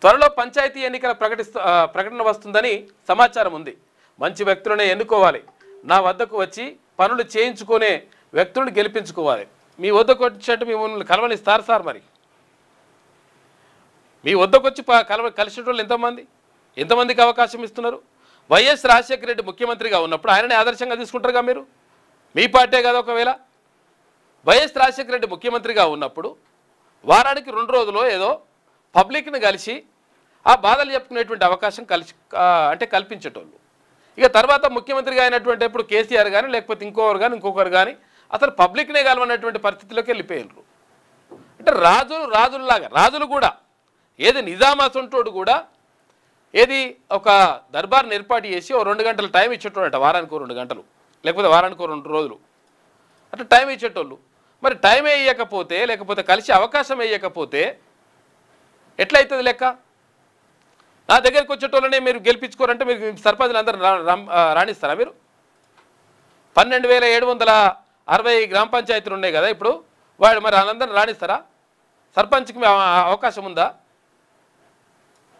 త్వరలో పంచాయతీ ఎన్నికల ప్రకటన వస్తుందని సమాచారం ఉంది. మంచి వ్యక్తులనే ఎన్నుకోవాలి. నా వద్దకు వచ్చి పనులు చేయించుకునే వ్యక్తులను గెలిపించుకోవాలి. మీ వద్దకు వచ్చేట్టు మిమ్మల్ని కలవనిస్తారు సార్. మరి మీ వద్దకు వచ్చి కలిసిన వాళ్ళు ఎంతమందికి అవకాశం ఇస్తున్నారు? వైఎస్ రాజశేఖర రెడ్డి ముఖ్యమంత్రిగా ఉన్నప్పుడు ఆయననే ఆదర్శంగా తీసుకుంటారుగా మీరు. మీ పార్టీ కదా. ఒకవేళ వైఎస్ రాజశేఖర రెడ్డి ముఖ్యమంత్రిగా ఉన్నప్పుడు వారానికి 2 రోజులు ఏదో పబ్లిక్ని కలిసి ఆ బాధలు చెప్పుకునేటువంటి అవకాశం కల్పించేటోళ్ళు. ఇక తర్వాత ముఖ్యమంత్రిగా అయినటువంటి ఎప్పుడు కేసీఆర్ కానీ లేకపోతే ఇంకొకరు కానీ అసలు పబ్లిక్నే కలవనటువంటి పరిస్థితిలోకి వెళ్ళిపోయినారు. అంటే రాజులు కూడా ఏది నిజామాసంటోడు కూడా ఏది ఒక దర్బార్ని ఏర్పాటు చేసి 2 గంటలు టైం ఇచ్చేటోడంట. వారానికి 2 గంటలు లేకపోతే వారానికి 2 రోజులు అట్లా టైం ఇచ్చేటోళ్ళు. మరి టైం వేయకపోతే లేకపోతే కలిసి అవకాశం వేయకపోతే ఎట్లయితుంది లెక్క? నా దగ్గరికి వచ్చేటోళ్ళనే మీరు గెలిపించుకోరంటే మీరు సర్పంచులు అందరూ రాణిస్తారా? మీరు 12,760 గ్రామ పంచాయతీలు ఉన్నాయి కదా ఇప్పుడు. మరి వాళ్ళందరినీ రాణిస్తారా? సర్పంచ్కి అవకాశం ఉందా?